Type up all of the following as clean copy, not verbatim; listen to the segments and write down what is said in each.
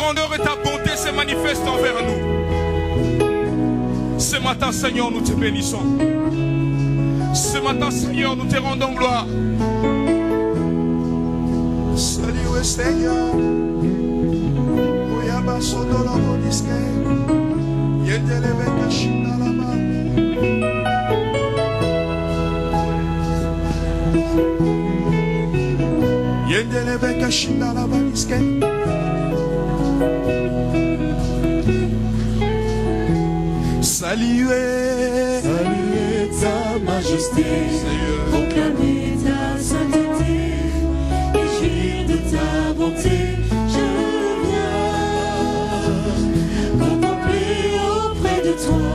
grandeur et ta bonté se manifestent envers nous. Ce matin, Seigneur, nous te bénissons. Ce matin, Seigneur, nous te rendons gloire. Salut, Seigneur. Oyaba Sodolo Moniske. Yendeleve Kashinda Lama. Yendeleve Kashinda Lama Niske. Saluez, saluez ta majesté, proclamez ta sainteté, et jouir de ta bonté. Je viens contempler auprès de toi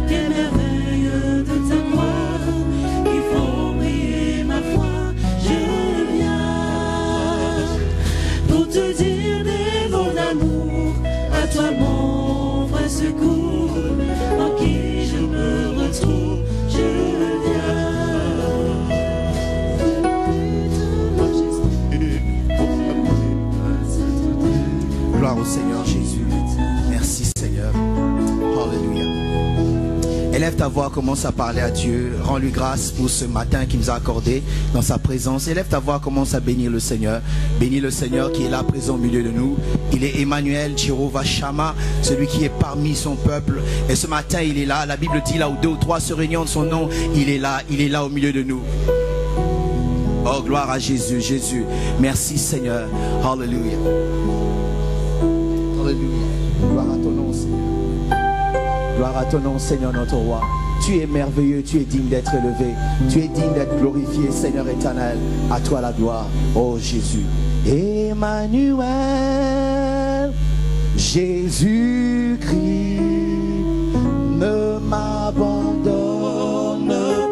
les merveilles de ta gloire qui font briller ma foi. Je viens pour te dire des mots d'amour, à toi mon vrai secours, en qui je me retrouve. Je viens. Gloire au Seigneur Jésus. Merci Seigneur. Alléluia. Élève ta voix, commence à parler à Dieu. Rends-lui grâce pour ce matin qu'il nous a accordé dans sa présence. Élève ta voix, commence à bénir le Seigneur. Bénis le Seigneur qui est là présent au milieu de nous. Il est Emmanuel, Jéhovah Shammah, celui qui est parmi son peuple. Et ce matin, il est là. La Bible dit là où 2 ou 3 se réunissent en son nom, il est là au milieu de nous. Oh, gloire à Jésus, Jésus. Merci Seigneur. Alléluia. Alléluia. Gloire à ton nom, Seigneur. Gloire à ton nom, Seigneur, notre roi. Tu es merveilleux, tu es digne d'être élevé. Tu es digne d'être glorifié, Seigneur éternel. À toi la gloire, oh Jésus. Emmanuel, Jésus-Christ, ne m'abandonne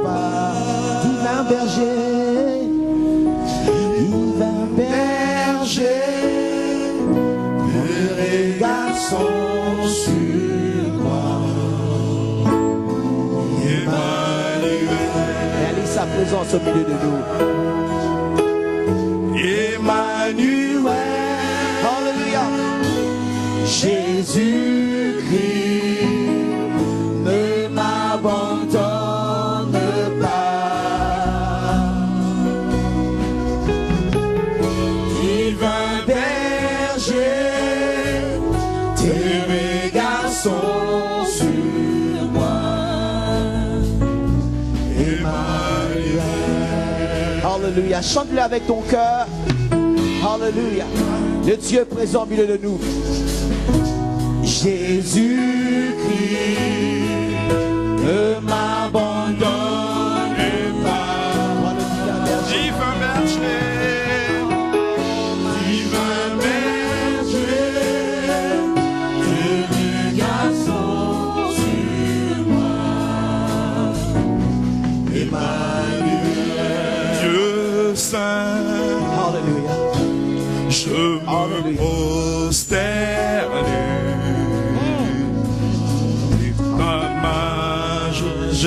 pas. Divin berger, divin berger, les garçons sur moi. Réalise sa présence au milieu de nous. Emmanuel. Alléluia. Jésus-Christ, ne m'abandonne pas. Divin berger, tes regards sont sur moi. Emmanuel. Alléluia. Chante-le avec ton cœur. Alléluia. Le Dieu présent au milieu de nous. Jésus-Christ, ne m'abandonne pas. Divin berger, divin berger, tes regards sont sur moi. Emmanuel, Dieu saint. Alléluia. Je me prosterne ta majesté.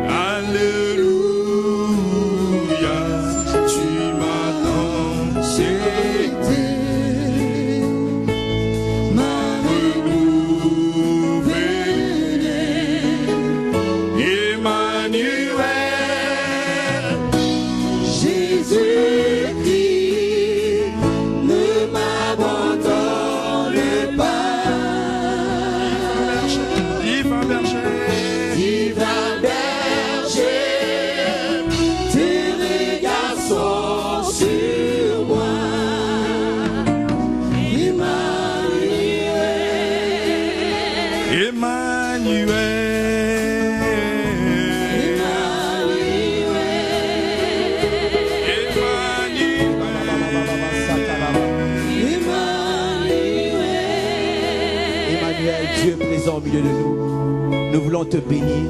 Alléluia, tu m'as tant aidé, m'as renouvelé. Emmanuel, Jésus-Christ, ne m'abandonne pas. Divin berger, divin berger, tes regards sont sur moi. Emmanuel, Emmanuel. Dieu présent au milieu de nous. Nous voulons te bénir.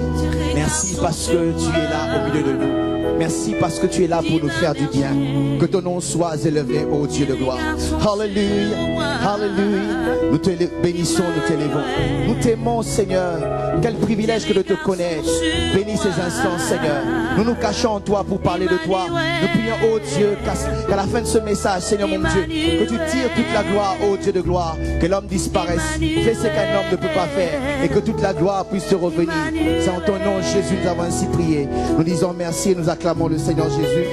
Merci parce que tu es là au milieu de nous. Merci parce que tu es là pour nous faire du bien. Que ton nom soit élevé, ô Dieu de gloire. Alléluia, alléluia. Nous te bénissons, nous t'élevons. Nous t'aimons, Seigneur. Quel privilège que de te connaître. Bénis ces instants, Seigneur. Nous nous cachons en toi pour parler de toi. Nous prions, ô Dieu, qu'à la fin de ce message, Seigneur mon Dieu, que tu tires toute la gloire, ô Dieu de gloire. Que l'homme disparaisse. Fais ce qu'un homme ne peut pas faire. Et que toute la gloire puisse te revenir. C'est en ton nom, Jésus, nous avons ainsi prié. Nous disons merci et nous acclamons le Seigneur Jésus.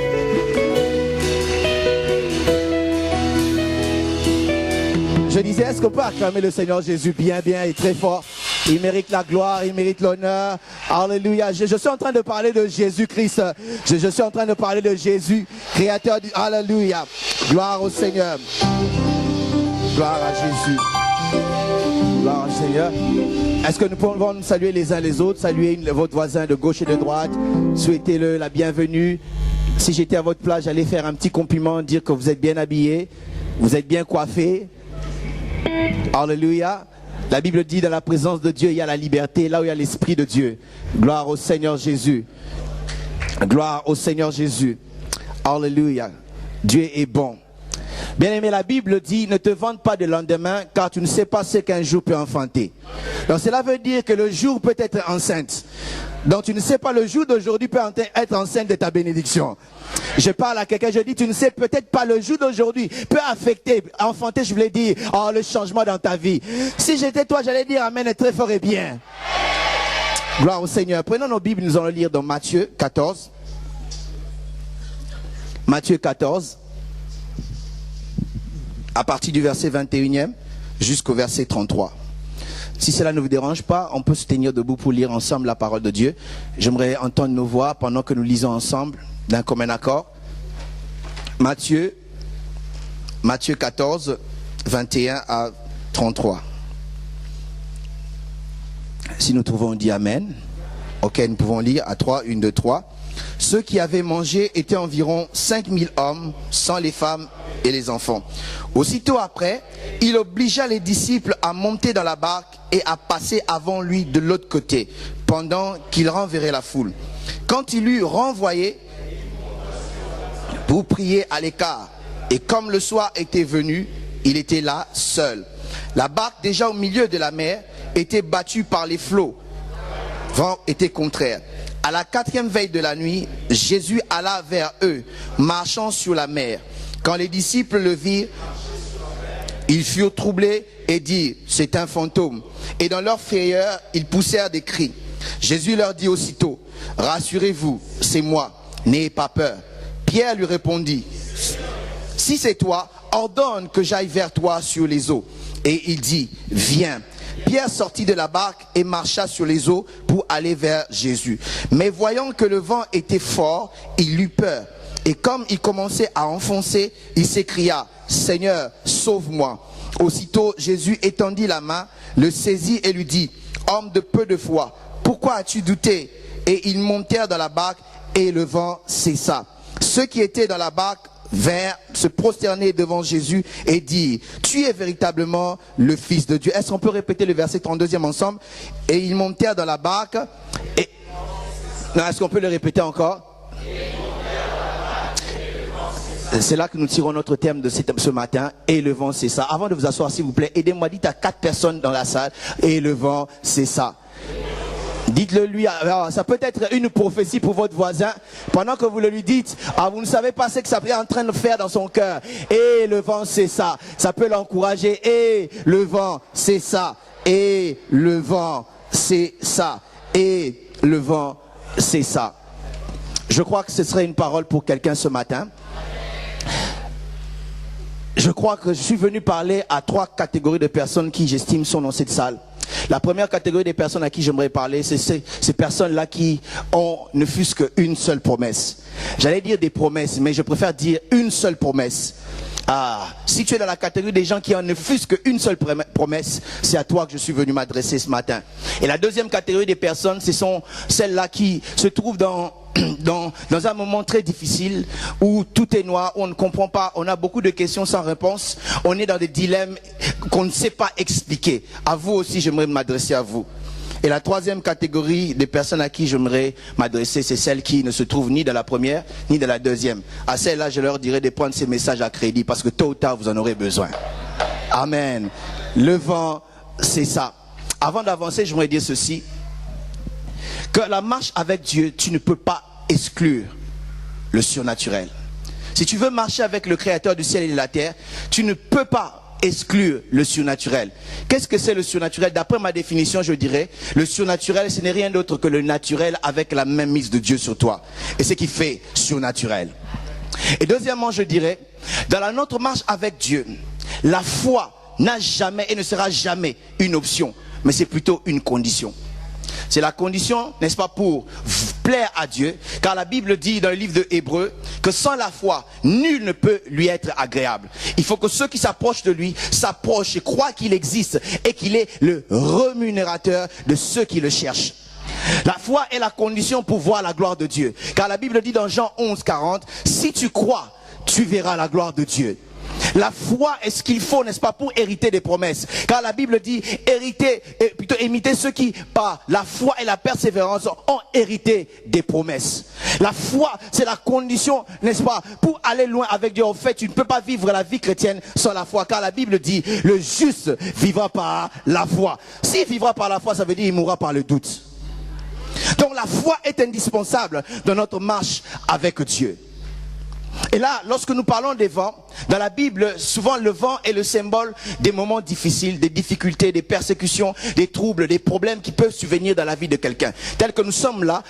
Je disais, est-ce qu'on peut acclamer le Seigneur Jésus bien et très fort? Il mérite la gloire, il mérite l'honneur. Alléluia. Je suis en train de parler de Jésus-Christ. Je suis en train de parler de Jésus, créateur du... Alléluia. Gloire au Seigneur. Gloire à Jésus. Gloire au Seigneur. Est-ce que nous pouvons nous saluer les uns les autres? Saluer votre voisin de gauche et de droite. Souhaitez-le la bienvenue. Si j'étais à votre place, j'allais faire un petit compliment, dire que vous êtes bien habillés, vous êtes bien coiffés. Alléluia. La Bible dit dans la présence de Dieu, il y a la liberté, là où il y a l'Esprit de Dieu. Gloire au Seigneur Jésus. Gloire au Seigneur Jésus. Alléluia. Dieu est bon. Bien-aimé, la Bible dit, ne te vante pas de lendemain, car tu ne sais pas ce qu'un jour peut enfanter. Donc cela veut dire que le jour peut être enceinte. Donc tu ne sais pas, le jour d'aujourd'hui peut être enceinte de ta bénédiction. Je parle à quelqu'un, je dis, tu ne sais peut-être pas, le jour d'aujourd'hui peut affecter, enfanter, je voulais dire, le changement dans ta vie. Si j'étais toi, j'allais dire amen très fort et bien. Gloire au Seigneur. Prenons nos Bibles, nous allons lire dans Matthieu 14. Matthieu 14. À partir du verset 21e jusqu'au verset 33. Si cela ne vous dérange pas, on peut se tenir debout pour lire ensemble la parole de Dieu. J'aimerais entendre nos voix pendant que nous lisons ensemble d'un commun accord. Matthieu 14, 21 à 33. Si nous trouvons, on dit Amen. Ok, nous pouvons lire à 3, 1, 2, 3. Ceux qui avaient mangé étaient environ 5000 hommes, sans les femmes et les enfants. Aussitôt après, il obligea les disciples à monter dans la barque et à passer avant lui de l'autre côté, pendant qu'il renverrait la foule. Quand il eut renvoyé pour prier à l'écart, et comme le soir était venu, il était là seul. La barque, déjà au milieu de la mer, était battue par les flots. Le vent était contraire. À la 4e veille de la nuit, Jésus alla vers eux, marchant sur la mer. Quand les disciples le virent, ils furent troublés et dirent, c'est un fantôme. Et dans leur frayeur, ils poussèrent des cris. Jésus leur dit aussitôt, rassurez-vous, c'est moi, n'ayez pas peur. Pierre lui répondit, si c'est toi, ordonne que j'aille vers toi sur les eaux. Et il dit, viens. Pierre sortit de la barque et marcha sur les eaux pour aller vers Jésus. Mais voyant que le vent était fort, il eut peur. Et comme il commençait à enfoncer, il s'écria, Seigneur, sauve-moi. Aussitôt, Jésus étendit la main, le saisit et lui dit, homme de peu de foi, pourquoi as-tu douté? Et ils montèrent dans la barque et le vent cessa. Ceux qui étaient dans la barque vinrent se prosterner devant Jésus et dire, tu es véritablement le Fils de Dieu. Est-ce qu'on peut répéter le verset 32e ensemble? Et ils montèrent dans la barque et... Non, est-ce qu'on peut le répéter encore? C'est là que nous tirons notre thème de ce matin. Et le vent, c'est ça. Avant de vous asseoir, s'il vous plaît, aidez-moi, dites à 4 personnes dans la salle. Et le vent, c'est ça. Dites-le lui. Alors, ça peut être une prophétie pour votre voisin. Pendant que vous le lui dites, vous ne savez pas ce que ça est en train de faire dans son cœur. Et le vent, c'est ça. Ça peut l'encourager. Et le vent, c'est ça. Et le vent, c'est ça. Et le vent, c'est ça. Je crois que ce serait une parole pour quelqu'un ce matin. Je crois que je suis venu parler à 3 catégories de personnes qui, j'estime, sont dans cette salle. La première catégorie des personnes à qui j'aimerais parler, c'est ces personnes-là qui ont ne fût-ce qu'une seule promesse. J'allais dire des promesses, mais je préfère dire une seule promesse. Si tu es dans la catégorie des gens qui en ne fût-ce qu'une seule promesse, c'est à toi que je suis venu m'adresser ce matin. Et la deuxième catégorie des personnes, ce sont celles-là qui se trouvent dans un moment très difficile où tout est noir, où on ne comprend pas, on a beaucoup de questions sans réponse, on est dans des dilemmes qu'on ne sait pas expliquer. À vous aussi, j'aimerais m'adresser à vous. Et la troisième catégorie des personnes à qui j'aimerais m'adresser, c'est celles qui ne se trouvent ni dans la première, ni dans la deuxième. À celles-là, je leur dirais de prendre ces messages à crédit parce que tôt ou tard, vous en aurez besoin. Amen. Le vent, c'est ça. Avant d'avancer, j'aimerais dire ceci. Que la marche avec Dieu, tu ne peux pas exclure le surnaturel. Si tu veux marcher avec le Créateur du ciel et de la terre, tu ne peux pas exclure le surnaturel. Qu'est-ce que c'est le surnaturel? D'après ma définition, je dirais, le surnaturel, ce n'est rien d'autre que le naturel avec la mainmise de Dieu sur toi. Et ce qui fait surnaturel. Et deuxièmement, je dirais, dans notre marche avec Dieu, la foi n'a jamais et ne sera jamais une option, mais c'est plutôt une condition. C'est la condition, n'est-ce pas, pour plaire à Dieu, car la Bible dit dans le livre de Hébreux que sans la foi, nul ne peut lui être agréable. Il faut que ceux qui s'approchent de lui s'approchent et croient qu'il existe et qu'il est le rémunérateur de ceux qui le cherchent. La foi est la condition pour voir la gloire de Dieu, car la Bible dit dans Jean 11, 40, si tu crois, tu verras la gloire de Dieu. La foi est ce qu'il faut, n'est-ce pas, pour hériter des promesses. Car la Bible dit imiter ceux qui, par la foi et la persévérance, ont hérité des promesses. La foi, c'est la condition, n'est-ce pas, pour aller loin avec Dieu. En fait, tu ne peux pas vivre la vie chrétienne sans la foi. Car la Bible dit, le juste vivra par la foi. S'il vivra par la foi, ça veut dire qu'il mourra par le doute. Donc la foi est indispensable dans notre marche avec Dieu. Et là, lorsque nous parlons des vents, dans la Bible, souvent le vent est le symbole des moments difficiles, des difficultés, des persécutions, des troubles, des problèmes qui peuvent survenir dans la vie de quelqu'un. Tel que nous sommes là,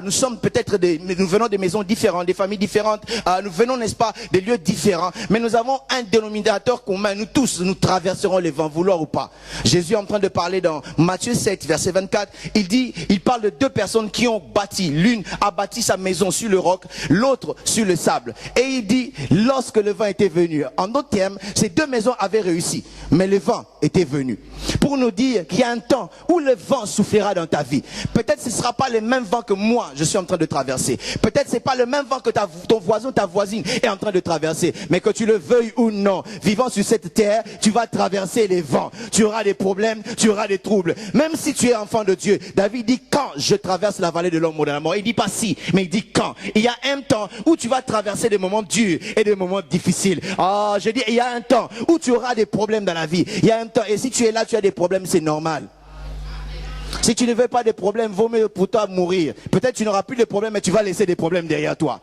nous sommes peut-être nous venons des maisons différentes, des familles différentes, nous venons, n'est-ce pas, des lieux différents, mais nous avons un dénominateur commun. Nous tous, nous traverserons les vents, vouloir ou pas. Jésus est en train de parler dans Matthieu 7, verset 24. Il parle de deux personnes qui ont bâti. L'une a bâti sa maison sur le roc, l'autre sur le sable. Et il dit, lorsque le vent était venu, en d'autres termes, ces deux maisons avaient réussi, mais le vent était venu. Pour nous dire qu'il y a un temps où le vent soufflera dans ta vie. Peut-être ce ne sera pas le même vent que moi, je suis en train de traverser. Peut-être ce n'est pas le même vent que ton voisin, ta voisine est en train de traverser. Mais que tu le veuilles ou non, vivant sur cette terre, tu vas traverser les vents. Tu auras des problèmes, tu auras des troubles. Même si tu es enfant de Dieu, David dit, quand je traverse la vallée de l'ombre de la mort. Il dit pas si, mais il dit quand. Il y a un temps où tu vas traverser des moments durs et des moments difficiles. Je dis, il y a un temps où tu auras des problèmes dans la vie. Il y a un temps, et si tu es là, tu as des problèmes, c'est normal. Si tu ne veux pas des problèmes, vaut mieux pour toi mourir. Peut-être tu n'auras plus de problèmes, mais tu vas laisser des problèmes derrière toi.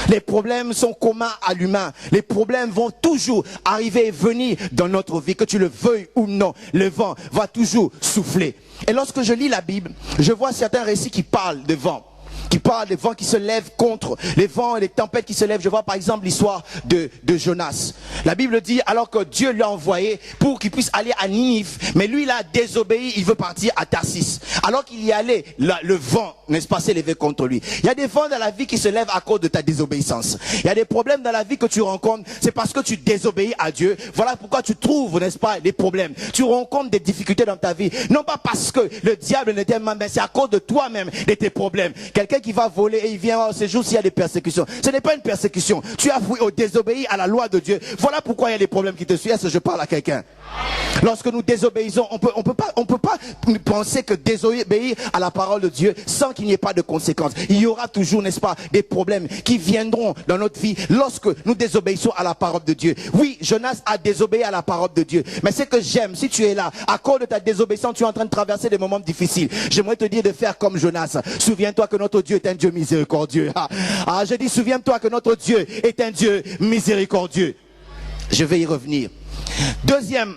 Les problèmes sont communs à l'humain. Les problèmes vont toujours arriver et venir dans notre vie, que tu le veuilles ou non. Le vent va toujours souffler. Et lorsque je lis la Bible, je vois certains récits qui parlent de vent, qui parle des vents qui se lèvent contre, les vents et les tempêtes qui se lèvent. Je vois par exemple l'histoire de Jonas. La Bible dit, alors que Dieu l'a envoyé pour qu'il puisse aller à Ninive, mais lui il a désobéi, il veut partir à Tarsis. Alors qu'il y allait, le vent, n'est-ce pas, s'est levé contre lui. Il y a des vents dans la vie qui se lèvent à cause de ta désobéissance. Il y a des problèmes dans la vie que tu rencontres, c'est parce que tu désobéis à Dieu. Voilà pourquoi tu trouves, n'est-ce pas, des problèmes. Tu rencontres des difficultés dans ta vie. Non pas parce que le diable ne t'aime pas, mais c'est à cause de toi-même, de tes problèmes. Quelqu'un qui va voler et il vient, ce jour-ci il y a des persécutions. Ce n'est pas une persécution. Tu as désobéi à la loi de Dieu. Voilà pourquoi il y a des problèmes qui te suivent. Est-ce que je parle à quelqu'un? Lorsque nous désobéissons, on peut pas penser que désobéir à la parole de Dieu sans qu'il n'y ait pas de conséquences. Il y aura toujours, n'est-ce pas, des problèmes qui viendront dans notre vie lorsque nous désobéissons à la parole de Dieu. Oui, Jonas a désobéi à la parole de Dieu. Mais ce que j'aime, si tu es là, à cause de ta désobéissance, tu es en train de traverser des moments difficiles. J'aimerais te dire de faire comme Jonas. Souviens-toi que notre Dieu est un Dieu miséricordieux. Je dis, souviens-toi que notre Dieu est un Dieu miséricordieux. Je vais y revenir. Deuxième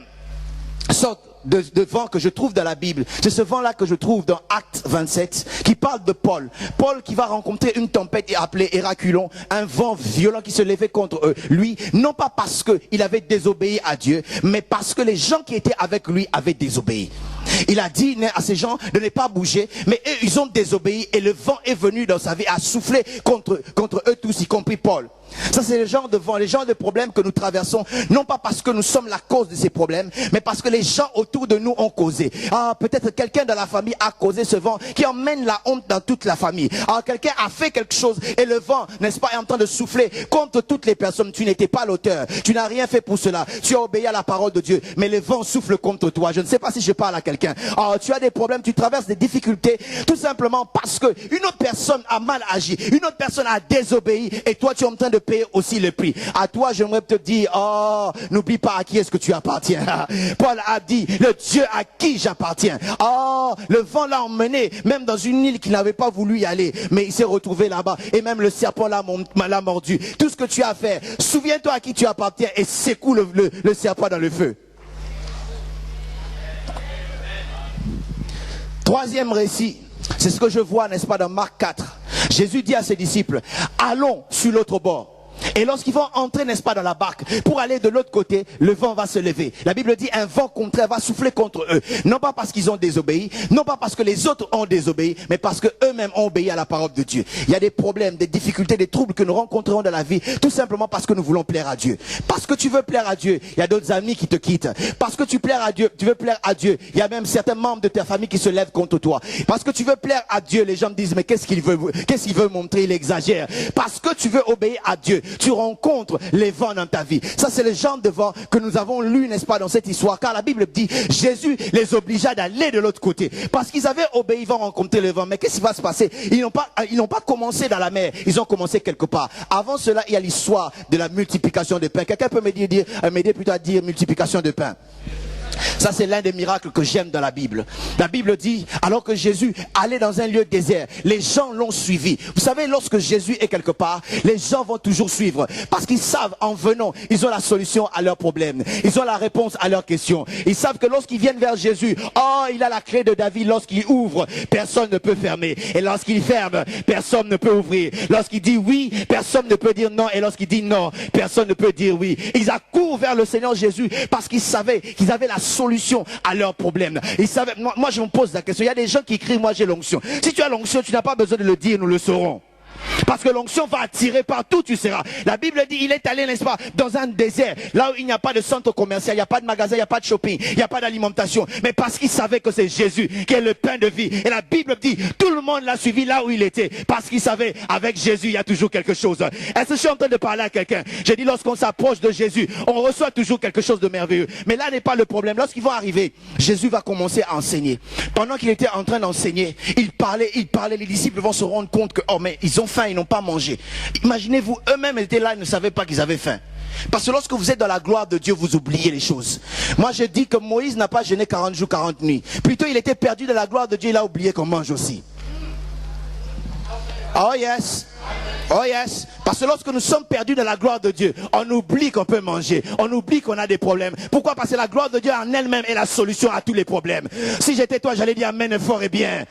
sorte de vent que je trouve dans la Bible, c'est ce vent-là que je trouve dans Actes 27, qui parle de Paul. Paul qui va rencontrer une tempête appelée Héraculon, un vent violent qui se levait contre lui, non pas parce qu'il avait désobéi à Dieu, mais parce que les gens qui étaient avec lui avaient désobéi. Il a dit à ces gens de ne pas bouger, mais eux, ils ont désobéi et le vent est venu dans sa vie à souffler contre eux tous, y compris Paul. Ça, c'est le genre de vent, les genres de problèmes que nous traversons, non pas parce que nous sommes la cause de ces problèmes, mais parce que les gens autour de nous ont causé. Ah, peut-être quelqu'un dans la famille a causé ce vent qui emmène la honte dans toute la famille. Ah, quelqu'un a fait quelque chose et le vent, n'est-ce pas, est en train de souffler contre toutes les personnes. Tu n'étais pas l'auteur, tu n'as rien fait pour cela. Tu as obéi à la parole de Dieu, mais le vent souffle contre toi. Je ne sais pas si je parle à quelqu'un. Ah, tu as des problèmes, tu traverses des difficultés, tout simplement parce que une autre personne a mal agi, une autre personne a désobéi et toi tu es en train de payer aussi le prix. À toi, j'aimerais te dire, oh, n'oublie pas à qui est-ce que tu appartiens. Paul a dit, le Dieu à qui j'appartiens. Oh, le vent l'a emmené, même dans une île qu'il n'avait pas voulu y aller, mais il s'est retrouvé là-bas et même le serpent l'a mordu. Tout ce que tu as fait, souviens-toi à qui tu appartiens et secoue le serpent dans le feu. Troisième récit, c'est ce que je vois, n'est-ce pas, dans Marc 4. Jésus dit à ses disciples, allons sur l'autre bord. Et lorsqu'ils vont entrer, n'est-ce pas, dans la barque, pour aller de l'autre côté, le vent va se lever. La Bible dit, un vent contraire va souffler contre eux. Non pas parce qu'ils ont désobéi, non pas parce que les autres ont désobéi, mais parce que eux-mêmes ont obéi à la parole de Dieu. Il y a des problèmes, des difficultés, des troubles que nous rencontrerons dans la vie, tout simplement parce que nous voulons plaire à Dieu. Parce que tu veux plaire à Dieu, il y a d'autres amis qui te quittent. Parce que tu veux plaire à Dieu, il y a même certains membres de ta famille qui se lèvent contre toi. Parce que tu veux plaire à Dieu, les gens me disent, mais qu'est-ce qu'il veut montrer, il exagère. Parce que tu veux obéir à Dieu, tu rencontres les vents dans ta vie. Ça, c'est le genre de vent que nous avons lu, n'est-ce pas, dans cette histoire. Car la Bible dit, Jésus les obligea d'aller de l'autre côté. Parce qu'ils avaient obéi, ils vont rencontrer le vent. Mais qu'est-ce qui va se passer? Ils n'ont pas commencé dans la mer. Ils ont commencé quelque part. Avant cela, il y a l'histoire de la multiplication de pain. Quelqu'un peut m'aider plutôt à dire multiplication de pain? Ça, c'est l'un des miracles que j'aime dans la Bible. La Bible dit, alors que Jésus allait dans un lieu désert, les gens l'ont suivi. Vous savez, lorsque Jésus est quelque part, les gens vont toujours suivre. Parce qu'ils savent, en venant, ils ont la solution à leurs problèmes. Ils ont la réponse à leurs questions. Ils savent que lorsqu'ils viennent vers Jésus, oh, il a la clé de David. Lorsqu'il ouvre, personne ne peut fermer. Et lorsqu'il ferme, personne ne peut ouvrir. Lorsqu'il dit oui, personne ne peut dire non. Et lorsqu'il dit non, personne ne peut dire oui. Ils accourent vers le Seigneur Jésus parce qu'ils savaient qu'ils avaient la solution à leurs problèmes. Ils savaient, moi je me pose la question, il y a des gens qui crient, moi j'ai l'onction. Si tu as l'onction, tu n'as pas besoin de le dire, nous le saurons. Parce que l'onction va attirer partout, tu seras. La Bible dit, il est allé, n'est-ce pas, dans un désert, là où il n'y a pas de centre commercial, il n'y a pas de magasin, il n'y a pas de shopping, il n'y a pas d'alimentation. Mais parce qu'il savait que c'est Jésus qui est le pain de vie. Et la Bible dit, tout le monde l'a suivi là où il était. Parce qu'il savait, avec Jésus, il y a toujours quelque chose. Est-ce que je suis en train de parler à quelqu'un? J'ai dit, lorsqu'on s'approche de Jésus, on reçoit toujours quelque chose de merveilleux. Mais là n'est pas le problème. Lorsqu'ils vont arriver, Jésus va commencer à enseigner. Pendant qu'il était en train d'enseigner, il parlait, les disciples vont se rendre compte que, oh mais ils ont faim, ils n'ont pas mangé. Imaginez-vous, eux-mêmes étaient là, ils ne savaient pas qu'ils avaient faim. Parce que lorsque vous êtes dans la gloire de Dieu, vous oubliez les choses. Moi je dis que Moïse n'a pas jeûné 40 jours, 40 nuits. Plutôt il était perdu dans la gloire de Dieu, il a oublié qu'on mange aussi. Oh yes. Oh yes. Parce que lorsque nous sommes perdus dans la gloire de Dieu, on oublie qu'on peut manger. On oublie qu'on a des problèmes. Pourquoi? Parce que la gloire de Dieu en elle-même est la solution à tous les problèmes. Si j'étais toi, j'allais dire amen fort et bien.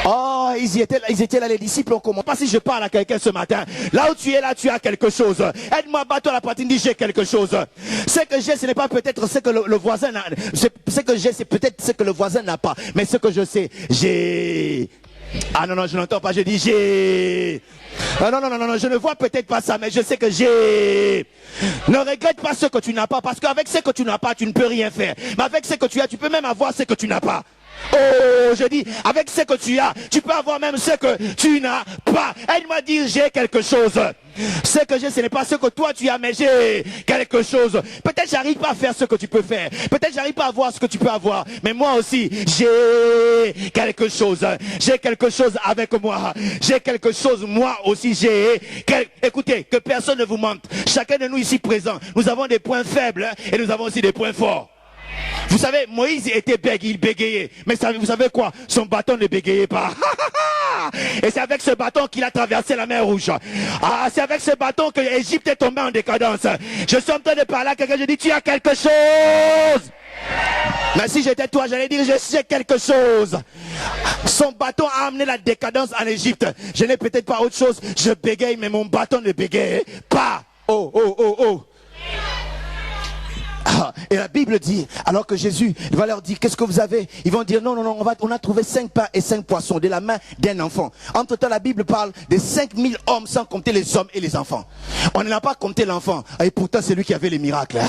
Oh, ils étaient là, les disciples ont commencé. Pas si je parle à quelqu'un ce matin. Là où tu es, là tu as quelque chose. Aide-moi, bats-toi la poitrine, dis j'ai quelque chose. Ce que j'ai, ce n'est pas peut-être ce que le voisin n'a. Ce que j'ai, c'est peut-être ce que le voisin n'a pas. Mais ce que je sais, j'ai... Ah non, je n'entends pas, je dis j'ai... Ah non, je ne vois peut-être pas ça, mais je sais que j'ai... Ne regrette pas ce que tu n'as pas, parce qu'avec ce que tu n'as pas, tu ne peux rien faire. Mais avec ce que tu as, tu peux même avoir ce que tu n'as pas. Oh, je dis, avec ce que tu as, tu peux avoir même ce que tu n'as pas. Aide-moi à dire, j'ai quelque chose. Ce que j'ai, ce n'est pas ce que toi tu as, mais j'ai quelque chose. Peut-être j'arrive pas à faire ce que tu peux faire. Peut-être j'arrive pas à voir ce que tu peux avoir. Mais moi aussi, j'ai quelque chose. J'ai quelque chose avec moi. J'ai quelque chose, moi aussi, j'ai... Écoutez, que personne ne vous mente. Chacun de nous ici présents, nous avons des points faibles et nous avons aussi des points forts. Vous savez, Moïse était bègue, il bégayait. Mais vous savez quoi? Son bâton ne bégayait pas. Et c'est avec ce bâton qu'il a traversé la mer Rouge. Ah, c'est avec ce bâton que l'Égypte est tombée en décadence. Je suis en train de parler à quelqu'un, je dis, tu as quelque chose. Mais si j'étais toi, j'allais dire, je sais quelque chose. Son bâton a amené la décadence en Égypte. Je n'ai peut-être pas autre chose. Je bégaye, mais mon bâton ne bégayait pas. Oh. Et la Bible dit, alors que Jésus va leur dire, qu'est-ce que vous avez? Ils vont dire, non, on a trouvé 5 pains et 5 poissons de la main d'un enfant. Entre temps, la Bible parle de 5000 hommes sans compter les hommes et les enfants. On n'a pas compté l'enfant. Et pourtant, c'est lui qui avait les miracles.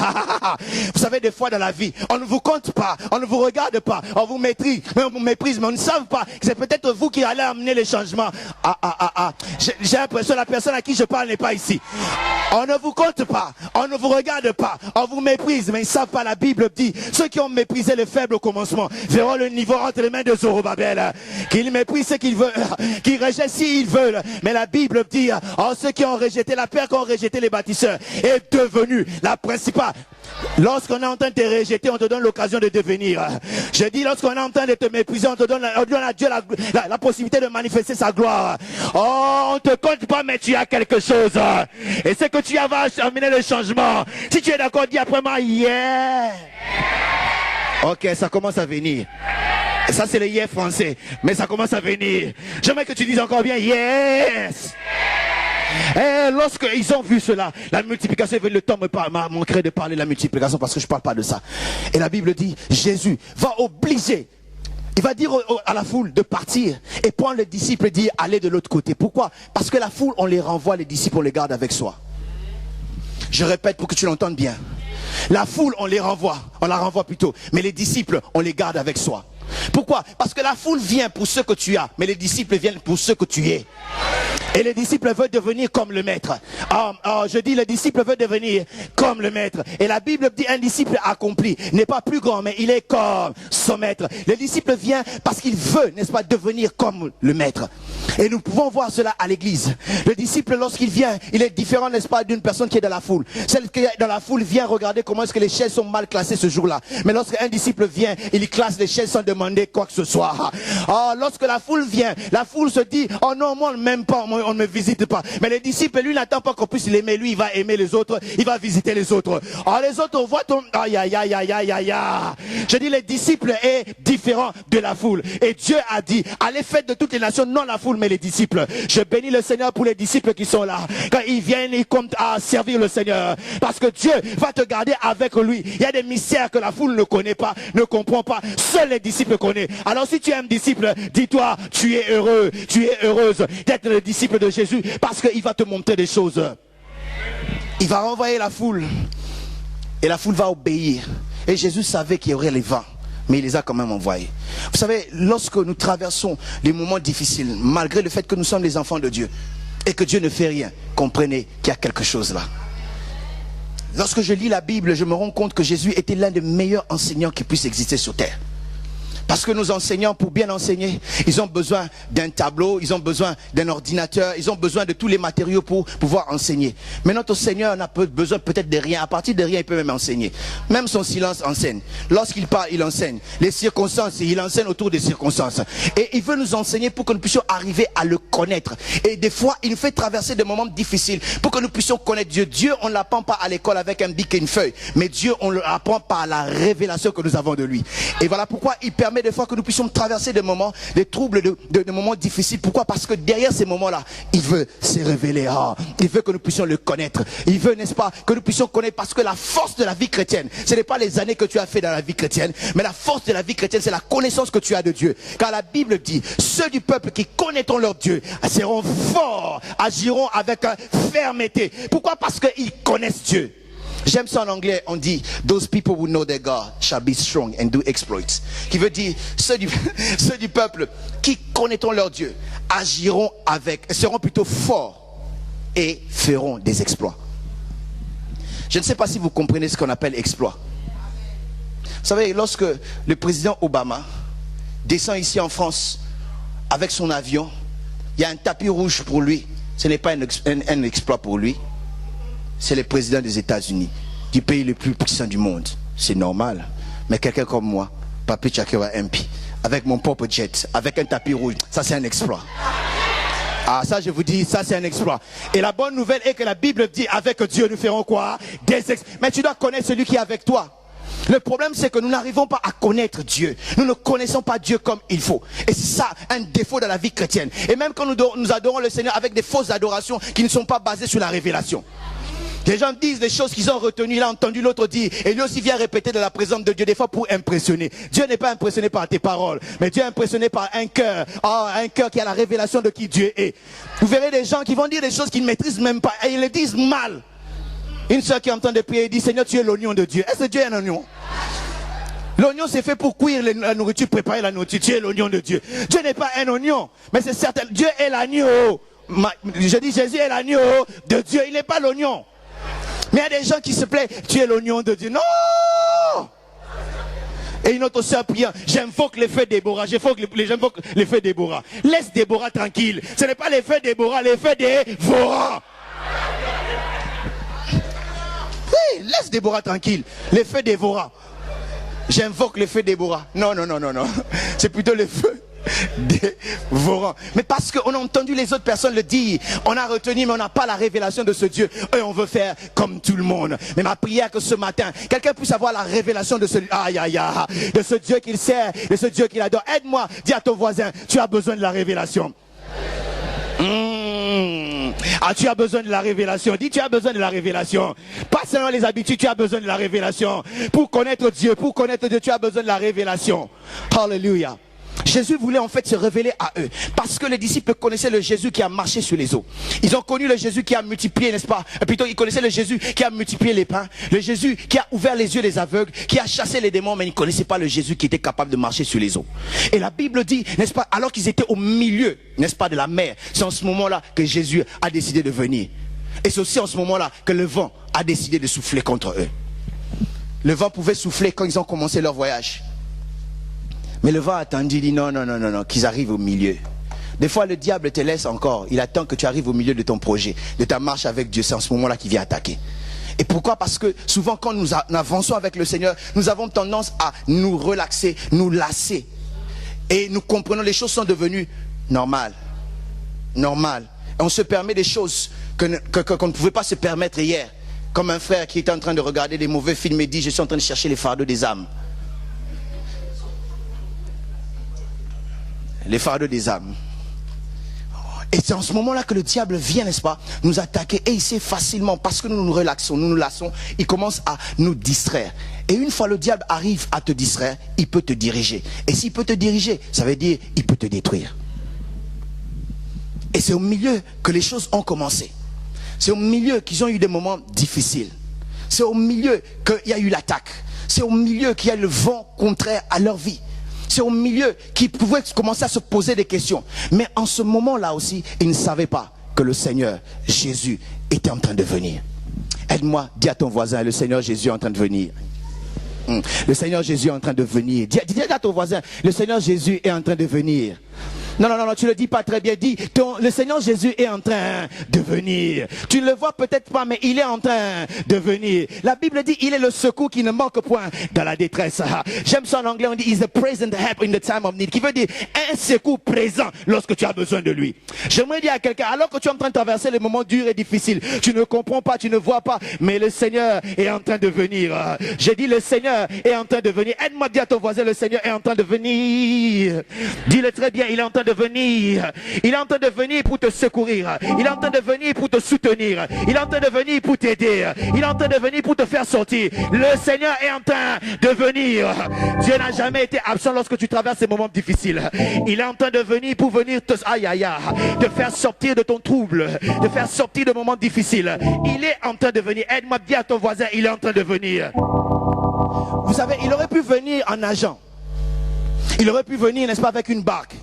Vous savez, des fois dans la vie, on ne vous compte pas, on ne vous regarde pas, on vous méprise, mais on ne savent pas que c'est peut-être vous qui allez amener les changements. J'ai l'impression que la personne à qui je parle n'est pas ici. On ne vous compte pas, on ne vous regarde pas, on vous méprise, mais ils ne savent pas. La Bible dit, ceux qui ont méprisé le faible au commencement verront le niveau entre les mains de Zorobabel, qu'ils méprisent ce qu'ils veulent, qu'ils rejettent s'ils veulent. Mais la Bible dit, ceux qui ont rejeté la paix, qui ont rejeté les bâtisseurs, est devenu la principale. Lorsqu'on est en train de te rejeter, on te donne l'occasion de devenir. Je dis, lorsqu'on est en train de te mépriser, on donne à Dieu la possibilité de manifester sa gloire. Oh, on te compte pas, mais tu as quelque chose. Et ce que tu as va amener le changement. Si tu es d'accord, dis après moi, yeah. Ok, ça commence à venir. Ça, c'est le yeah français. Mais ça commence à venir. J'aimerais que tu dises encore bien, yes. Et lorsqu'ils ont vu cela, la multiplication, le temps m'a manqué de parler de la multiplication parce que je ne parle pas de ça. Et la Bible dit, Jésus va obliger, il va dire à la foule de partir et prendre les disciples et dire, allez de l'autre côté. Pourquoi? Parce que la foule, on les renvoie, les disciples, on les garde avec soi. Je répète pour que tu l'entendes bien. La foule, on la renvoie plutôt, mais les disciples, on les garde avec soi. Pourquoi? Parce que la foule vient pour ce que tu as, mais les disciples viennent pour ce que tu es. Et les disciples veulent devenir comme le maître. Je dis, les disciples veulent devenir comme le maître. Et la Bible dit, un disciple accompli n'est pas plus grand, mais il est comme son maître. Le disciple vient parce qu'il veut, n'est-ce pas, devenir comme le maître. Et nous pouvons voir cela à l'église. Le disciple, lorsqu'il vient, il est différent, n'est-ce pas, d'une personne qui est dans la foule. Celle qui est dans la foule vient regarder comment est-ce que les chaises sont mal classées ce jour-là. Mais lorsqu'un disciple vient, il classe les chaises sans demander quoi que ce soit. Lorsque la foule vient, la foule se dit, oh non, moi on ne m'aime pas, on ne me visite pas. Mais les disciples, lui, n'attend pas qu'on puisse l'aimer. Lui, il va aimer les autres, il va visiter les autres. Les autres, on voit ton... Aïe. Je dis, les disciples est différent de la foule. Et Dieu a dit, allez faites de toutes les nations, non la foule, mais les disciples. Je bénis le Seigneur pour les disciples qui sont là. Quand ils viennent, ils comptent à servir le Seigneur. Parce que Dieu va te garder avec lui. Il y a des mystères que la foule ne connaît pas, ne comprend pas. Seuls les disciples connaissent. Alors si tu es un disciple, dis-toi, tu es heureux, tu es heureuse d'être le disciple de Jésus, parce qu'il va te montrer des choses. Il va renvoyer la foule et la foule va obéir. Et Jésus savait qu'il y aurait les vents, mais il les a quand même envoyés. Vous savez, lorsque nous traversons des moments difficiles, malgré le fait que nous sommes les enfants de Dieu et que Dieu ne fait rien, comprenez qu'il y a quelque chose là. Lorsque je lis la Bible, je me rends compte que Jésus était l'un des meilleurs enseignants qui puisse exister sur terre. Parce que nos enseignants, pour bien enseigner, ils ont besoin d'un tableau, ils ont besoin d'un ordinateur, ils ont besoin de tous les matériaux pour pouvoir enseigner. Mais notre Seigneur n'a besoin peut-être de rien. À partir de rien, il peut même enseigner. Même son silence enseigne. Lorsqu'il parle, il enseigne. Les circonstances, il enseigne autour des circonstances. Et il veut nous enseigner pour que nous puissions arriver à le connaître. Et des fois, il nous fait traverser des moments difficiles pour que nous puissions connaître Dieu. Dieu, on ne l'apprend pas à l'école avec un bic et une feuille. Mais Dieu, on l'apprend par la révélation que nous avons de lui. Et voilà pourquoi il permet des fois que nous puissions traverser des moments, des troubles, de moments difficiles. Pourquoi? Parce que derrière ces moments-là, il veut se révéler. Il veut que nous puissions le connaître. Il veut, n'est-ce pas, que nous puissions connaître, parce que la force de la vie chrétienne, ce n'est pas les années que tu as fait dans la vie chrétienne, mais la force de la vie chrétienne, c'est la connaissance que tu as de Dieu. Car la Bible dit, ceux du peuple qui connaîtront leur Dieu seront forts, agiront avec fermeté. Pourquoi? Parce qu'ils connaissent Dieu. J'aime ça en anglais, on dit those people who know their God shall be strong and do exploits. Qui veut dire ceux du peuple qui connaîtront leur Dieu agiront seront plutôt forts et feront des exploits. Je ne sais pas si vous comprenez ce qu'on appelle exploit. Vous savez, lorsque le président Obama descend ici en France avec son avion, il y a un tapis rouge pour lui. Ce n'est pas un exploit pour lui. C'est le président des États-Unis, du pays le plus puissant du monde. C'est normal. Mais quelqu'un comme moi, Papi Tchakewa MP, avec mon propre jet, avec un tapis rouge, ça c'est un exploit. Ça je vous dis, ça c'est un exploit. Et la bonne nouvelle est que la Bible dit, avec Dieu nous ferons quoi? Mais tu dois connaître celui qui est avec toi. Le problème c'est que nous n'arrivons pas à connaître Dieu. Nous ne connaissons pas Dieu comme il faut. Et c'est ça un défaut de la vie chrétienne. Et même quand nous adorons le Seigneur avec des fausses adorations qui ne sont pas basées sur la révélation. Les gens disent des choses qu'ils ont retenues, il a entendu l'autre dire, et lui aussi vient répéter de la présence de Dieu, des fois pour impressionner. Dieu n'est pas impressionné par tes paroles, mais Dieu est impressionné par un cœur, un cœur qui a la révélation de qui Dieu est. Vous verrez des gens qui vont dire des choses qu'ils ne maîtrisent même pas, et ils le disent mal. Une soeur qui est en train de prier, dit, Seigneur, tu es l'oignon de Dieu. Est-ce que Dieu est un oignon? L'oignon c'est fait pour cuire la nourriture, préparer la nourriture. Tu es l'oignon de Dieu. Dieu n'est pas un oignon, mais c'est certain, Dieu est l'agneau. Je dis Jésus est l'agneau de Dieu, il n'est pas l'oignon. Mais il y a des gens qui se plaignent, tu es l'oignon de Dieu. Non! Et une autre soeur priant, j'invoque les feux Déborah, j'invoque les feux Déborah. Laisse Déborah tranquille. Ce n'est pas les feux Déborah, les feux Déborah. Oui, laisse Déborah tranquille. Les feux Déborah. J'invoque les feux Déborah. Non, non, non, non, non. C'est plutôt les feux dévorants. Mais parce qu'on a entendu les autres personnes le dire, on a retenu, mais on n'a pas la révélation de ce Dieu. Et on veut faire comme tout le monde. Mais ma prière que ce matin, quelqu'un puisse avoir la révélation de ce, de ce Dieu qu'il sert, de ce Dieu qu'il adore. Aide-moi, dis à ton voisin, tu as besoin de la révélation. Ah, tu as besoin de la révélation. Dis, tu as besoin de la révélation. Pas seulement les habitudes, tu as besoin de la révélation. Pour connaître Dieu, tu as besoin de la révélation. Hallelujah. Jésus voulait en fait se révéler à eux. Parce que les disciples connaissaient le Jésus qui a marché sur les eaux. Ils ont connu le Jésus qui a multiplié, n'est-ce pas? Plutôt, ils connaissaient le Jésus qui a multiplié les pains. Le Jésus qui a ouvert les yeux des aveugles, qui a chassé les démons, mais ils ne connaissaient pas le Jésus qui était capable de marcher sur les eaux. Et la Bible dit, n'est-ce pas, alors qu'ils étaient au milieu, n'est-ce pas, de la mer, c'est en ce moment-là que Jésus a décidé de venir. Et c'est aussi en ce moment-là que le vent a décidé de souffler contre eux. Le vent pouvait souffler quand ils ont commencé leur voyage. Mais le vent a attendu, il dit non, non, non, non, non, qu'ils arrivent au milieu. Des fois, le diable te laisse encore. Il attend que tu arrives au milieu de ton projet, de ta marche avec Dieu. C'est en ce moment-là qu'il vient attaquer. Et pourquoi? Parce que souvent, quand nous avançons avec le Seigneur, nous avons tendance à nous relaxer, nous lasser. Et nous comprenons, les choses sont devenues normales. Normales. Et on se permet des choses qu'on ne pouvait pas se permettre hier. Comme un frère qui était en train de regarder des mauvais films et dit, je suis en train de chercher les fardeaux des âmes. Les fardeaux des âmes. Et c'est en ce moment-là que le diable vient, n'est-ce pas, nous attaquer. Et il sait facilement, parce que nous nous relaxons, nous nous lassons, il commence à nous distraire. Et une fois le diable arrive à te distraire, il peut te diriger. Et s'il peut te diriger, ça veut dire il peut te détruire. Et c'est au milieu que les choses ont commencé. C'est au milieu qu'ils ont eu des moments difficiles. C'est au milieu qu'il y a eu l'attaque. C'est au milieu qu'il y a le vent contraire à leur vie. C'est au milieu qu'ils pouvaient commencer à se poser des questions. Mais en ce moment-là aussi, ils ne savaient pas que le Seigneur Jésus était en train de venir. Aide-moi, dis à ton voisin, le Seigneur Jésus est en train de venir. Le Seigneur Jésus est en train de venir. Dis à ton voisin, le Seigneur Jésus est en train de venir. Non, non, non, non, tu le dis pas très bien. Dis, le Seigneur Jésus est en train de venir. Tu ne le vois peut-être pas, mais il est en train de venir. La Bible dit, il est le secours qui ne manque point dans la détresse. J'aime ça en anglais, on dit, is the present help in the time of need. Qui veut dire un secours présent lorsque tu as besoin de lui. J'aimerais dire à quelqu'un, alors que tu es en train de traverser les moments durs et difficiles, tu ne comprends pas, tu ne vois pas, mais le Seigneur est en train de venir. J'ai dit, le Seigneur est en train de venir. Aide-moi, dis à ton voisin, le Seigneur est en train de venir. Dis-le très bien, il est en train de venir. Il est en train de venir pour te secourir. Il est en train de venir pour te soutenir. Il est en train de venir pour t'aider. Il est en train de venir pour te faire sortir. Le Seigneur est en train de venir. Dieu n'a jamais été absent lorsque tu traverses ces moments difficiles. Il est en train de venir pour venir te faire sortir de ton trouble, de faire sortir de moments difficiles. Il est en train de venir. Aide-moi, dis à ton voisin, il est en train de venir. Vous savez, il aurait pu venir en nageant. Il aurait pu venir, n'est-ce pas, avec une barque.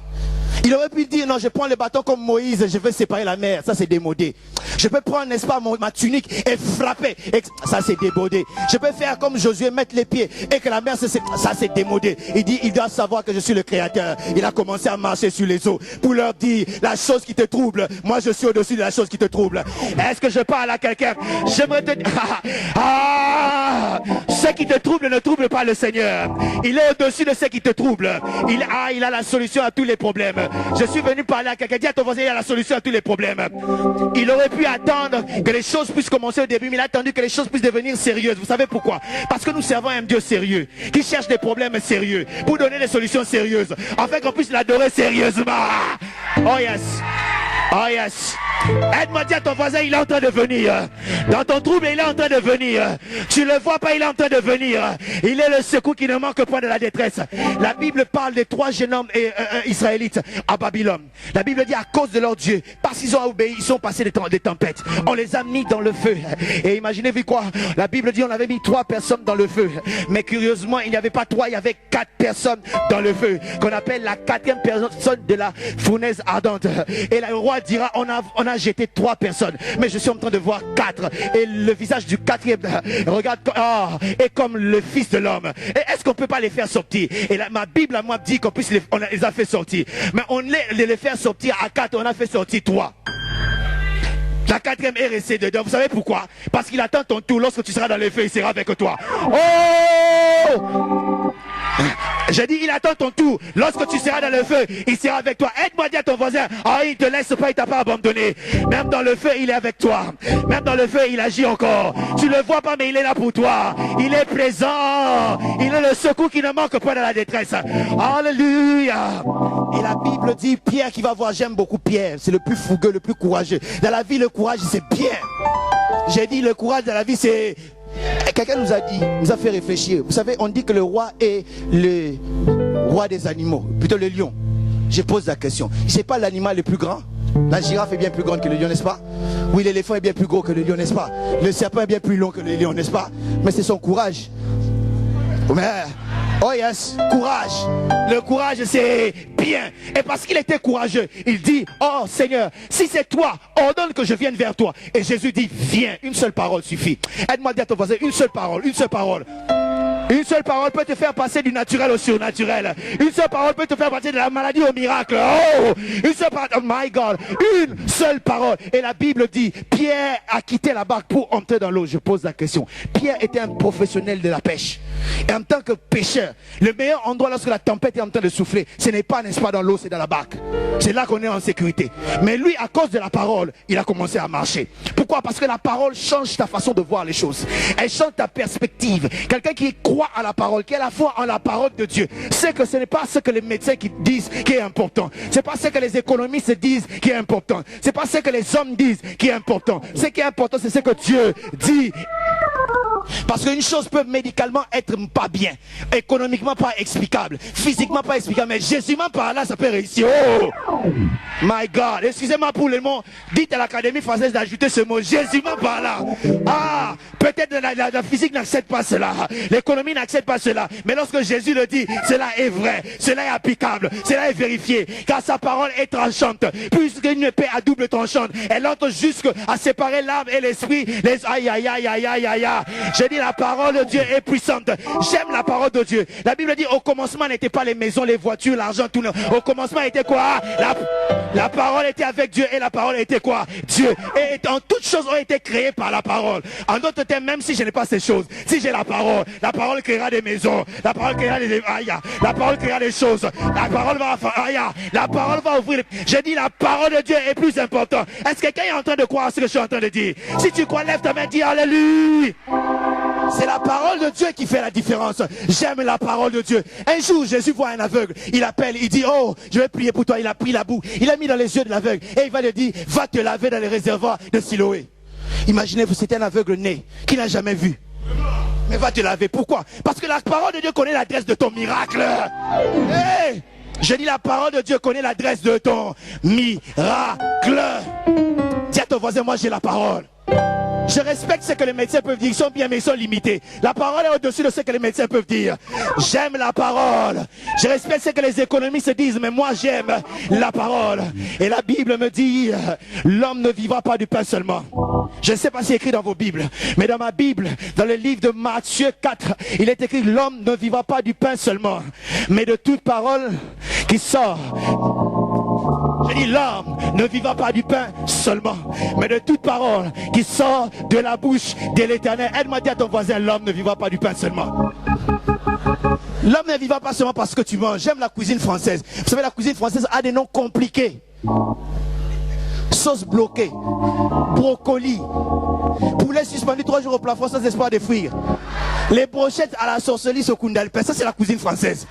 Il aurait pu dire, non, je prends le bâton comme Moïse, je vais séparer la mer. Ça, c'est démodé. Je peux prendre, n'est-ce pas, ma tunique et frapper. Et ça, c'est démodé. Je peux faire comme Josué, mettre les pieds et que la mer, ça, c'est démodé. Il dit, il doit savoir que je suis le Créateur. Il a commencé à marcher sur les eaux pour leur dire, la chose qui te trouble, moi, je suis au-dessus de la chose qui te trouble. Est-ce que je parle à quelqu'un? J'aimerais te dire, ce qui te trouble ne trouble pas le Seigneur. Il est au-dessus de ce qui te trouble. Il a la solution à tous les problèmes. Je suis venu parler à quelqu'un. Dis à ton voisin, il a la solution à tous les problèmes. Il aurait pu attendre que les choses puissent commencer au début, mais il a attendu que les choses puissent devenir sérieuses. Vous savez pourquoi? Parce que nous servons un Dieu sérieux, qui cherche des problèmes sérieux, pour donner des solutions sérieuses, afin qu'on puisse l'adorer sérieusement. Oh yes. Oh yes. Aide-moi à dire à ton voisin, il est en train de venir. Dans ton trouble, il est en train de venir. Tu le vois pas, il est en train de venir. Il est le secours qui ne manque point de la détresse. La Bible parle des 3 jeunes hommes israélites à Babylone. La Bible dit à cause de leur Dieu, parce qu'ils ont obéi, ils sont passés des tempêtes. On les a mis dans le feu. Et imaginez-vous quoi? La Bible dit on avait mis 3 personnes dans le feu. Mais curieusement, il n'y avait pas 3, il y avait 4 personnes dans le feu. Qu'on appelle la 4e personne de la fournaise ardente. Et le roi dira, on a jeté 3 personnes. Mais je suis en train de voir 4. Et le visage du 4e, regarde, est comme le fils de l'homme. Et est-ce qu'on peut pas les faire sortir? Et là, ma Bible à moi dit qu'on puisse les a fait sortir. Mais on les faire sortir à 4, on a fait sortir 3. La 4e est restée dedans. Vous savez pourquoi? Parce qu'il attend ton tour. Lorsque tu seras dans le feu, il sera avec toi. Oh! J'ai dit, il attend ton tour. Lorsque tu seras dans le feu, il sera avec toi. Aide-moi à dire à ton voisin, il te laisse pas, il t'a pas abandonné. Même dans le feu, il est avec toi. Même dans le feu, il agit encore. Tu le vois pas, mais il est là pour toi. Il est présent. Il est le secours qui ne manque pas dans la détresse. Alléluia. Et la Bible dit, Pierre qui va voir, j'aime beaucoup Pierre. C'est le plus fougueux, le plus courageux. Dans la vie, le courage, c'est bien. J'ai dit, le courage de la vie, c'est... Quelqu'un nous a fait réfléchir. Vous savez, on dit que le roi est le roi des animaux, plutôt le lion. Je pose la question. C'est pas l'animal le plus grand? La girafe est bien plus grande que le lion, n'est-ce pas? Oui, l'éléphant est bien plus gros que le lion, n'est-ce pas? Le serpent est bien plus long que le lion, n'est-ce pas? Mais c'est son courage. Mais, oh yes, courage. Le courage, c'est bien. Et parce qu'il était courageux, il dit, oh Seigneur, si c'est toi, ordonne que je vienne vers toi. Et Jésus dit, viens. Une seule parole suffit. Aide-moi à dire à ton voisin, une seule parole, une seule parole. Une seule parole peut te faire passer du naturel au surnaturel. Une seule parole peut te faire passer de la maladie au miracle. Oh, une seule parole, oh my God, une seule parole. Et la Bible dit, Pierre a quitté la barque pour entrer dans l'eau. Je pose la question. Pierre était un professionnel de la pêche. Et en tant que pêcheur, le meilleur endroit lorsque la tempête est en train de souffler, ce n'est pas, n'est-ce pas, dans l'eau, c'est dans la barque. C'est là qu'on est en sécurité. Mais lui, à cause de la parole, il a commencé à marcher. Pourquoi? Parce que la parole change ta façon de voir les choses. Elle change ta perspective. Quelqu'un qui croit à la parole, qui a la foi en la parole de Dieu, sait que ce n'est pas ce que les médecins qui disent qui est important. C'est pas ce que les économistes disent qui est important. C'est pas ce que les hommes disent qui est important. Ce qui est important, c'est ce que Dieu dit. Parce qu'une chose peut médicalement être pas bien, économiquement pas explicable, physiquement pas explicable, mais Jésus par là, ça peut réussir. Oh my God, excusez-moi pour le mot, dites à l'Académie française d'ajouter ce mot, Jésus par là. Ah, peut-être la physique n'accepte pas cela, l'économie n'accepte pas cela, mais lorsque Jésus le dit, cela est vrai, cela est applicable, cela est vérifié, car sa parole est tranchante, puisqu'une épée à double tranchante, elle entre jusqu'à séparer l'âme et l'esprit, les aïe aïe aïe aïe aïe aïe aïe. Je dis la parole de Dieu est puissante. J'aime la parole de Dieu. La Bible dit au commencement n'était pas les maisons, les voitures, l'argent, tout. Au commencement était quoi? La parole était avec Dieu et la parole était quoi? Dieu. Et en toutes choses ont été créées par la parole. En d'autres termes, même si je n'ai pas ces choses, si j'ai la parole créera des maisons, la parole créera des la parole créera des choses, la parole va ouvrir. Je dis la parole de Dieu est plus importante. Est-ce que quelqu'un est en train de croire ce que je suis en train de dire? Si tu crois, lève ta main, dis alléluia. C'est la parole de Dieu qui fait la différence. J'aime la parole de Dieu. Un jour, Jésus voit un aveugle. Il appelle, il dit, oh, je vais prier pour toi. Il a pris la boue. Il a mis dans les yeux de l'aveugle. Et il va lui dire, va te laver dans les réservoirs de Siloé. Imaginez-vous, c'était un aveugle né, qui n'a jamais vu. Mais va te laver. Pourquoi? Parce que la parole de Dieu connaît l'adresse de ton miracle. Hey! Je dis la parole de Dieu connaît l'adresse de ton miracle. Dis à ton voisin, moi j'ai la parole. Je respecte ce que les médecins peuvent dire, ils sont bien mais ils sont limités. La parole est au-dessus de ce que les médecins peuvent dire. J'aime la parole. Je respecte ce que les économistes disent, mais moi j'aime la parole. Et la Bible me dit, l'homme ne vivra pas du pain seulement. Je ne sais pas si c'est écrit dans vos Bibles, mais dans ma Bible, dans le livre de Matthieu 4, il est écrit, l'homme ne vivra pas du pain seulement, mais de toute parole qui sort. Je dis, l'homme ne vivra pas du pain seulement, mais de toute parole qui sort de la bouche de l'Éternel. Aide-moi à dire à ton voisin, l'homme ne vivra pas du pain seulement. L'homme ne vivra pas seulement parce que tu manges. J'aime la cuisine française. Vous savez, la cuisine française a des noms compliqués. Sauce bloquée, brocoli, poulet suspendu 3 jours au plafond sans espoir de frire. Les brochettes à la sorcellerie au Kundalpin, ça c'est la cuisine française.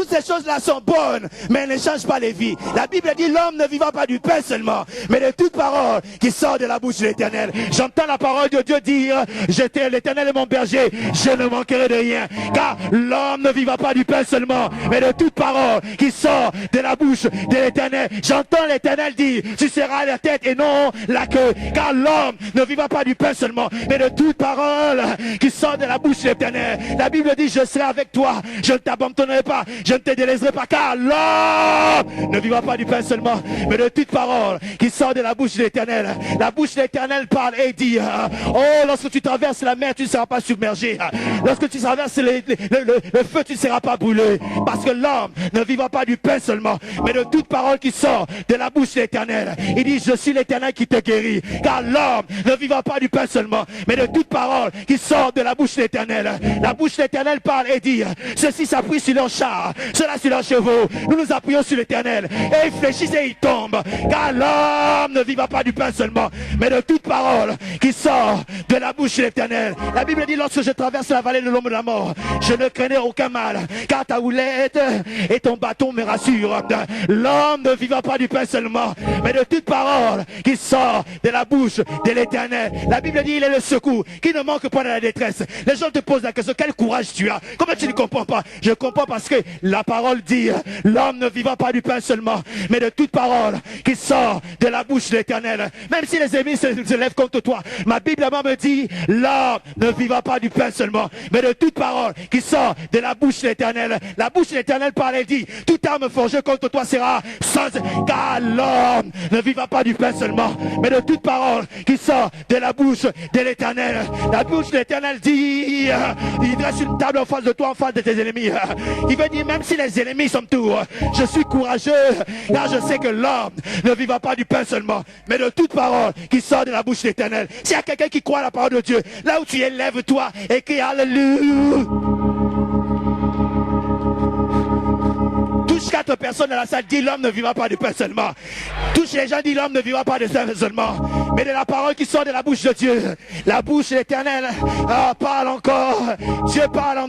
Toutes ces choses-là sont bonnes, mais elles ne changent pas les vies. La Bible dit l'homme ne vivra pas du pain seulement, mais de toute parole qui sort de la bouche de l'Éternel. J'entends la parole de Dieu dire, l'Éternel est mon berger, je ne manquerai de rien. Car l'homme ne vivra pas du pain seulement, mais de toute parole qui sort de la bouche de l'Éternel. J'entends l'Éternel dire, tu seras la tête et non la queue. Car l'homme ne vivra pas du pain seulement, mais de toute parole qui sort de la bouche de l'Éternel. La Bible dit, je serai avec toi, je ne t'abandonnerai pas, je ne te délaisserai pas, car l'homme ne vivra pas du pain seulement, mais de toute parole qui sort de la bouche de l'Éternel. La bouche de l'Éternel parle et dit, oh, lorsque tu traverses la mer, tu ne seras pas submergé. Lorsque tu traverses le feu, tu ne seras pas brûlé. Parce que l'homme ne vivra pas du pain seulement, mais de toute parole qui sort de la bouche de l'Éternel. Il dit, je suis l'Éternel qui te guérit. Car l'homme ne vivra pas du pain seulement, mais de toute parole qui sort de la bouche de l'Éternel. La bouche de l'Éternel parle et dit, ceux-ci s'appuient sur leurs chars, ceux-là sur leurs chevaux. Nous nous appuyons sur l'Éternel. Et ils fléchissent et ils tombent. Car l'homme ne vivra pas du pain seulement, mais de toute parole qui sort de la bouche de l'Éternel. La Bible dit, lorsque je traverse la vallée de l'ombre de la mort, je ne craindrai aucun mal, car ta houlette et ton bâton me rassurent. L'homme ne vivra pas du pain seulement, mais de toute parole qui sort de la bouche de l'Éternel. La Bible dit, il est le secours qui ne manque pas de la détresse. Les gens te posent la question, quel courage tu as? Comment tu ne comprends pas? Je comprends parce que la parole dit, l'homme ne vivra pas du pain seulement, mais de toute parole qui sort de la bouche de l'Éternel. Même si les ennemis se lèvent contre toi, ma Bible me dit, l'homme ne vivra pas du pain seulement, mais de toute parole qui sort de la bouche de l'Éternel. La bouche de l'Éternel parle et dit, toute arme forgée contre toi sera sans, car l'homme ne vivra pas du pain seulement, mais de toute parole qui sort de la bouche de l'Éternel. La bouche de l'Éternel dit, il dresse une table en face de toi, en face de tes ennemis. Il veut dire, même si les ennemis sont autour, je suis courageux, car je sais que l'homme ne vivra pas du pain seulement, mais de toute parole qui sort de la bouche de l'Éternel. S'il y a quelqu'un qui croit à la parole de Dieu, là où tu es, lève-toi et crie Alléluia. Touche 4 personnes dans la salle, dis l'homme ne vivra pas de pain seulement. Touche les gens, dis l'homme ne vivra pas de pain seulement, mais de la parole qui sort de la bouche de Dieu. La bouche de l'Éternel parle encore. Dieu parle en tout.